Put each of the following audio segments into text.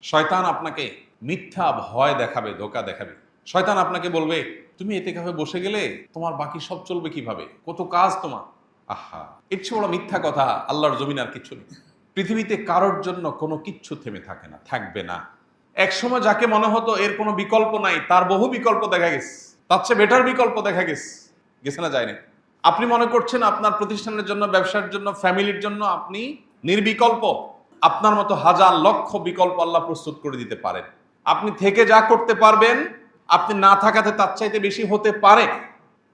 শয়তান আপনাকে মিথ্যা ভয় দেখাবে, ধোঁকা দেখাবে। শয়তান আপনাকে বলবে, তুমি এতেকাফে বসে গেলে তোমার বাকি সব চলবে কিভাবে, কত কাজ তোমার। আহা, এর চেয়ে বড় মিথ্যা কথা আল্লাহর জমিন আর কিচ্ছু নেই। পৃথিবীতে কারোর জন্য কোনো কিচ্ছু থেমে থাকে না, থাকবে না। একসময় যাকে মনে হতো এর কোনো বিকল্প নাই, তার বহু বিকল্প দেখা গেছে, তার চেয়ে বেটার বিকল্প দেখা গেছে। গেছে না, যায়নি? আপনি মনে করছেন আপনার প্রতিষ্ঠানের জন্য, ব্যবসার জন্য, ফ্যামিলির জন্য আপনি নির্বিকল্প। আপনার মতো হাজার লক্ষ বিকল্প আল্লাহ প্রস্তুত করে দিতে পারেন। আপনি থেকে যা করতে পারবেন, আপনি না থাকাতে তার চাইতে বেশি হতে পারে।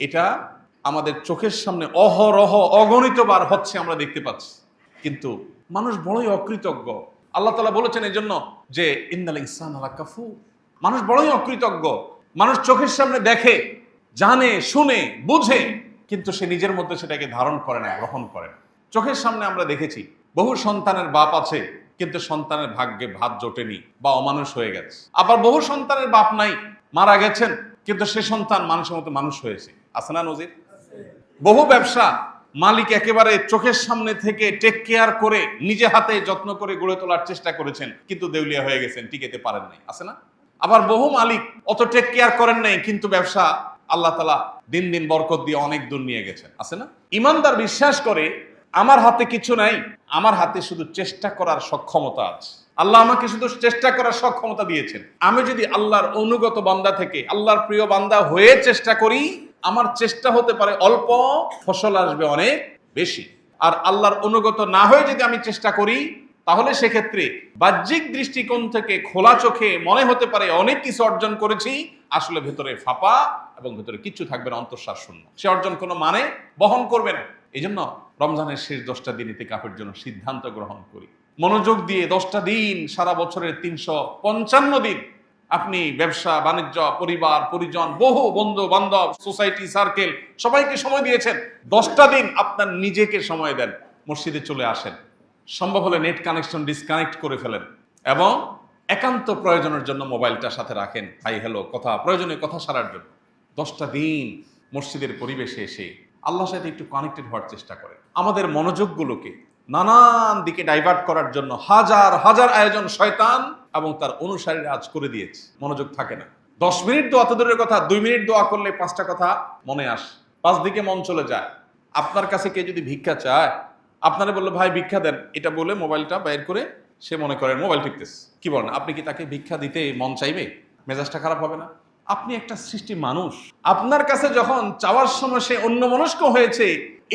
এটা আমাদের চোখের সামনে অহরহ অগণিতবার হচ্ছে, আমরা দেখতে পাচ্ছি। কিন্তু মানুষ বড়ই অকৃতজ্ঞ। আল্লাহ তাআলা বলেছেন এই জন্য যে ইন্নাল ইনসানা লাকাফুর। মানুষ বড়ই অকৃতজ্ঞ। মানুষ চোখের সামনে দেখে, জানে, শুনে, বুঝে, কিন্তু সে নিজের মধ্যে সেটাকে ধারণ করে না, গ্রহণ করে না। চোখের সামনে আমরা দেখেছি বহু সন্তানের বাপ আছে, কিন্তু সন্তানের ভাগ্যে ভাত জোটেনি বা অমানুষ হয়ে গেছে। আবার বহু সন্তানের বাপ নাই, মারা গেছেন, কিন্তু সে সন্তান মানুষের মতো মানুষ হয়েছে। আছে না নজির? বহু ব্যবসা মালিক একেবারে চোখের সামনে থেকে টেক কেয়ার করে নিজে হাতে যত্ন করে গড়ে তোলার চেষ্টা করেছেন, কিন্তু দেউলিয়া হয়ে গেছেন, টিকেতে পারেন নাই। আছে না? আবার বহু মালিক অত টেক কেয়ার করেন নাই, কিন্তু ব্যবসা আল্লাহ তাআলা দিন দিন বরকত দিয়ে অনেক দূর নিয়ে গেছেন। আছে না? ইমানদার বিশ্বাস করে আমার হাতে কিছু নাই, আমার হাতে শুধু চেষ্টা করার সক্ষমতা আছে। আল্লাহ আমাকে শুধু চেষ্টা করার সক্ষমতা দিয়েছেন। আমি যদি আল্লাহর অনুগত বান্দা থেকে আল্লাহর প্রিয় বান্দা হয়ে চেষ্টা করি, আমার চেষ্টা হতে পারে অল্প, ফসল আসবে অনেক বেশি। আর আল্লাহর অনুগত না হয়ে যদি আমি চেষ্টা করি, তাহলে সেক্ষেত্রে বাহ্যিক দৃষ্টিকোণ থেকে খোলা চোখে মনে হতে পারে অনেক কিছু অর্জন করেছি, আসলে ভেতরে ফাঁপা এবং ভেতরে কিচ্ছু থাকবে না, অন্তঃসার শূন্য। সে অর্জন কোনো মানে বহন করবে না। এই জন্য রমজানের শেষ 10টা দিন ইতিকাফের জন্য সিদ্ধান্ত গ্রহণ করি। মনোযোগ দিয়ে 10টা দিন, সারা বছরের 355 দিন আপনি ব্যবসা বাণিজ্য, পরিবার পরিজন, বহু বন্ধু বান্ধব, সোসাইটি সার্কেল, সবাইকে সময় দিয়েছেন। 10টা দিন আপনার নিজেকে সময় দেন। মসজিদে চলে আসেন, সম্ভব হলে নেট কানেকশন ডিসকানেক্ট করে ফেলেন এবং একান্ত প্রয়োজনের জন্য মোবাইলটা সাথে রাখেন, হাই হ্যালো কথা, প্রয়োজনীয় কথা সারার জন্য। 10টা দিন মসজিদের পরিবেশে এসে আল্লাহর সাথে একটু কানেক্টেড হওয়ার চেষ্টা করেন। আমাদের মনোযোগগুলোকে নানান দিকে ডাইভার্ট করার জন্য হাজার হাজার আয়োজন শয়তান এবং তার অনুসারীরা আজ করে দিয়েছে। মনোযোগ থাকে না। 10 মিনিট দোয়া তো দূরের কথা, 2 মিনিট দোয়া করলে 5টা কথা মনে আসে, 5 দিকে মন চলে যায়। আপনার কাছে কে যদি ভিক্ষা চায়, আপনারা বললো ভাই ভিক্ষা দেন, এটা বলে মোবাইলটা বাইর করে সে মনে করেন মোবাইল টিপতেছে। কি বলেন? আপনি কি তাকে ভিক্ষা দিতে মন চাইবে? মেজাজটা খারাপ হবে না? আপনি একটা সৃষ্টি মানুষ, আপনার কাছে যখন চাওয়ার সময় সে অন্যমনস্ক হয়েছে,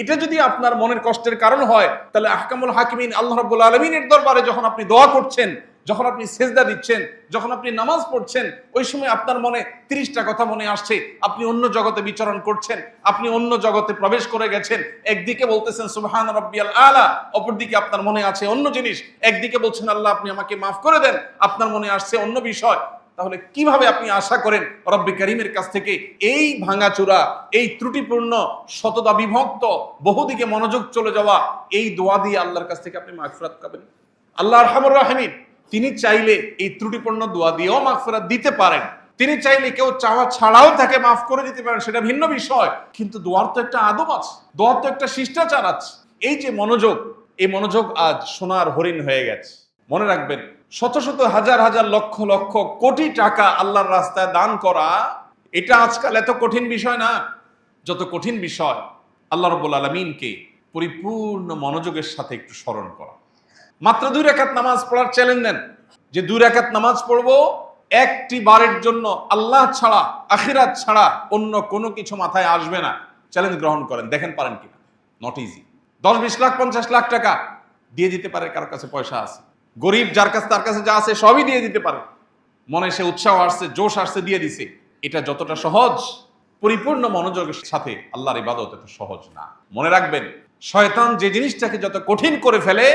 এটা যদি আপনার মনের কষ্টের কারণ হয়, তাহলে আহকামুল হাকিমিন আল্লাহ রাব্বুল আলামিনের দরবারে যখন আপনি দোয়া করছেন, যখন আপনি সেজদা দিচ্ছেন, যখন আপনি নামাজ পড়ছেন, ওই সময় আপনার মনে 30টা কথা মনে আসছে। আপনি অন্য জগতে বিচরণ করছেন, আপনি অন্য জগতে প্রবেশ করে গেছেন। একদিকে বলতেছেন সুবহান রাব্বিয়াল আলা, অপরদিকে আপনার মনে আছে অন্য জিনিস। একদিকে বলছেন আল্লাহ আপনি আমাকে মাফ করে দেন, আপনার মনে আসছে অন্য বিষয়। তাহলে কিভাবে আপনি আশা করেন রব্বে কারীমের কাছ থেকে এই ভাঙাচোরা, এই ত্রুটিপূর্ণ, শতদা বিভক্ত, বহুদিকে মনোযোগ চলে যাওয়া এই দোয়া দিয়ে আল্লাহর কাছ থেকে আপনি মাগফিরাত পাবেন? আল্লাহ আরহামুর রাহিমিন, তিনি চাইলে এই ত্রুটিপূর্ণ দোয়া দিয়েও মাগফিরাত দিতে পারেন। তিনি চাইলে কেউ চাওয়া ছাড়াও তাকে মাফ করে দিতে পারেন, সেটা ভিন্ন বিষয়। কিন্তু দোয়ার তো একটা আদব আছে, দোয়ার তো একটা শিষ্টাচার আছে। এই যে মনোযোগ, এই মনোযোগ আজ সোনার হরিণ হয়ে গেছে। মনে রাখবেন, শত শত হাজার হাজার লক্ষ লক্ষ কোটি টাকা আল্লাহর রাস্তায় দান করা, এটা আজকাল এত কঠিন বিষয় না। যত কঠিন বিষয় আল্লাহ রাব্বুল আলামিনকে পরিপূর্ণ মনোযোগের সাথে একটু স্মরণ করা। মাত্র 2 রাকাত নামাজ পড়ার চ্যালেঞ্জ দেন, যে 2 রাকাত নামাজ পড়বো, একটি বারের জন্য আল্লাহ ছাড়া, আখিরাত ছাড়া অন্য কোনো কিছু মাথায় আসবে না। চ্যালেঞ্জ গ্রহণ করেন, দেখেন পারেন কিনা। Not easy. 10-20 লাখ 50 লাখ টাকা দিয়ে দিতে পারে, কারোর কাছে পয়সা আছে। গরিব যার কাছে, তার কাছে যা আছে সবই দিয়ে দিতে পারে। মনে সে উৎসাহ আসছে, জোশ আসছে, দিয়ে দিছে। এটা যতটা সহজ, পরিপূর্ণ মনোযোগের সাথে আল্লাহর ইবাদত এত সহজ না। মনে রাখবেন, শয়তান যে জিনিসটাকে যত কঠিন করে ফেলে,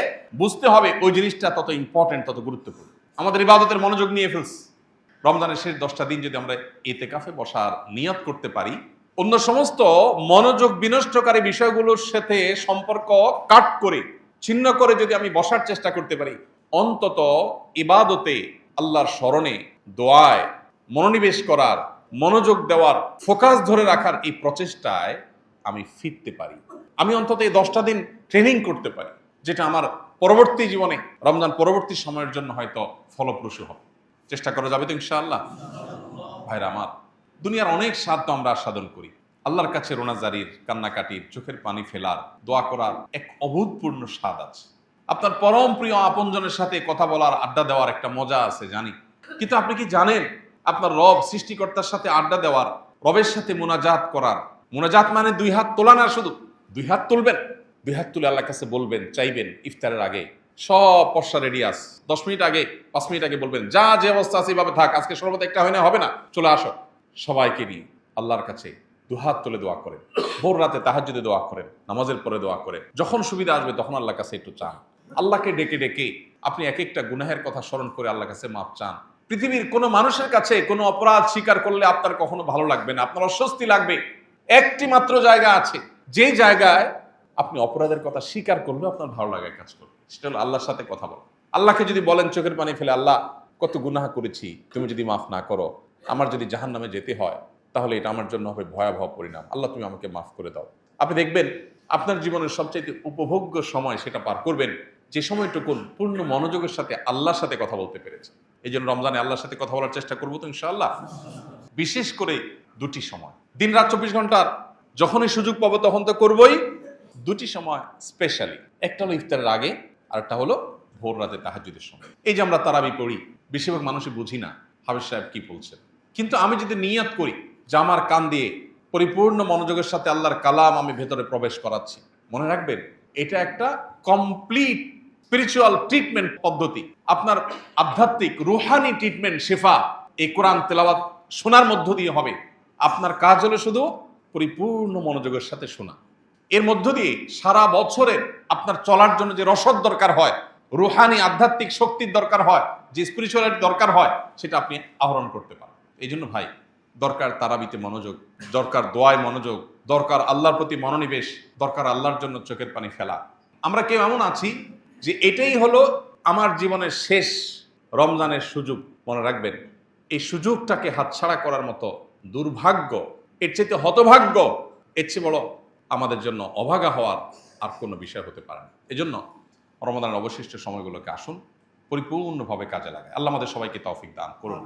বুঝতে হবে ওই জিনিসটা তত ইম্পর্টেন্ট, তত গুরুত্বপূর্ণ। আমাদের ইবাদতের মনোযোগ নিয়ে ফেলছে। রমজানের শেষ 10টা দিন যদি আমরা ইতিকাফে বসার নিয়ত করতে পারি, অন্য সমস্ত মনোযোগ বিনষ্টকারী বিষয়গুলোর সাথে সম্পর্ক কাট করে, ছিন্ন করে যদি আমি বসার চেষ্টা করতে পারি, অন্তত ইবাদতে, আল্লাহর স্মরণে, দোয়ায় মনোনিবেশ করার, মনোযোগ দেওয়ার, ফোকাস ধরে রাখার এই প্রচেষ্টায় আমি ফিরতে পারি। আমি অন্তত এই 10টা দিন ট্রেনিং করতে পারি। যেটা আমার পরবর্তী জীবনে, রমজান পরবর্তী সময়ের জন্য হয়তো ফলপ্রসূ হবে। চেষ্টা করা যাবে তো ইনশাআল্লাহ? ভাইরা আমার, দুনিয়ার অনেক স্বাদ তো আমরা আস্বাদন করি। আল্লাহর কাছে রোনাজারির, কান্নাকাটির, চোখের পানি ফেলার, দোয়া করার এক অভূতপূর্ণ স্বাদ আছে। আপনার পরম প্রিয় আপনজনের সাথে কথা বলার, আড্ডা দেওয়ার একটা মজা আছে, জানি। কিন্তু আপনি কি জানেন, আপনার রব সৃষ্টিকর্তার সাথে আড্ডা দেওয়ার, রবের সাথে মোনাজাত করার, মোনাজাত মানে দুই হাত তোলা না, শুধু দুই হাত তুলবেন, দুই হাত তুলে আল্লাহর কাছে বলবেন, চাইবেন, ইফতারের আগে সব পশা রেডি আস, 10 মিনিট আগে, 5 মিনিট আগে বলবেন, যা যে অবস্থা আছে এইভাবে থাক, আজকে শরবত একটা হয় না, হবে না, চলে আসো। সবাইকে নিয়ে আল্লাহর কাছে দুহাত তুলে দোয়া করেন, ভোর রাতে তাহাজ্জুদে দোয়া করেন, নামাজের পরে দোয়া করেন, যখন সুবিধা আসবে তখন আল্লাহর কাছে একটু চান। আল্লাহকে ডেকে ডেকে আপনি এক একটা গুনাহের কথা স্মরণ করে আল্লাহর কাছে মাপ চান। পৃথিবীর কোনো মানুষের কাছে কোনো অপরাধ স্বীকার করলে আপনার কখনো ভালো লাগবে না, আপনার অস্বস্তি লাগবে। একটি মাত্র জায়গা আছে, যে জায়গায় আপনি অপরাধের কথা স্বীকার করলেও আপনার ভালো লাগায় কাজ করবে, সেটা হলো আল্লাহর সাথে কথা বলা। আল্লাহকে যদি বলেন চোখের পানি ফেলে, আল্লাহ কত গুনাহ করেছি, তুমি যদি মাফ না করো, আমার যদি জাহান্নামে যেতে হয়, তাহলে এটা আমার জন্য হবে ভয়াবহ পরিণাম, আল্লাহ তুমি আমাকে মাফ করে দাও। আপনি দেখবেন আপনার জীবনের সবচেয়ে উপভোগ্য সময় সেটা পার করবেন যে সময়টুকুন পূর্ণ মনোযোগের সাথে আল্লাহর সাথে কথা বলতে পেরেছে। এই জন্য রমজানে আল্লাহর সাথে কথা বলার চেষ্টা করবো তো ইনশাআল্লাহ। বিশেষ করে দুটি সময়, দিন রাত 24 ঘন্টার যখনই সুযোগ পাবো তখন তো করবোই। দুটি সময় স্পেশালি, একটা হলো ইফতারের আগে, আর একটা হলো ভোর রাতে তাহাজ্জুদের সময়। এই যে আমরা তারাবি পড়ি, বেশিরভাগ মানুষই বুঝি না হাফেজ সাহেব কি বলছেন, কিন্তু আমি যদি নিয়াত করি যে আমার কান দিয়ে পরিপূর্ণ মনোযোগের সাথে আল্লাহর কালাম আমি ভেতরে প্রবেশ করাচ্ছি, মনে রাখবেন এটা একটা কমপ্লিট স্পিরিচুয়াল ট্রিটমেন্ট পদ্ধতি, আপনার আধ্যাত্মিক রুহানি ট্রিটমেন্ট, শেফা এই কোরআন তেলাওয়াত শোনার মধ্য দিয়ে হবে। আপনার কাজ হলো শুধু পরিপূর্ণ মনোযোগের সাথে শোনা। এর মধ্য দিয়ে সারা বছরের আপনার চলার জন্য যে রসদ দরকার হয়, রুহানি আধ্যাত্মিক শক্তির দরকার হয়, যে স্পিরিচুয়ালিটির দরকার হয়, সেটা আপনি আহরণ করতে পারেন। এই জন্য ভাই, দরকার তারাবিতে মনোযোগ, দরকার দোয়ায় মনোযোগ, দরকার আল্লাহর প্রতি মনোনিবেশ, দরকার আল্লাহর জন্য চোখের পানি ফেলা। আমরা কেউ এমন আছি যে এটাই হলো আমার জীবনের শেষ রমজানের সুযোগ। মনে রাখবেন, এই সুযোগটাকে হাতছাড়া করার মতো দুর্ভাগ্য, এর চেয়ে হতভাগ্য, এর চেয়ে বড় আমাদের জন্য অভাগা হওয়ার আর কোনো বিষয় হতে পারে না। এজন্য রমজানের অবশিষ্ট সময়গুলোকে আসুন পরিপূর্ণভাবে কাজে লাগায়। আল্লাহ আমাদের সবাইকে তৌফিক দান করুন।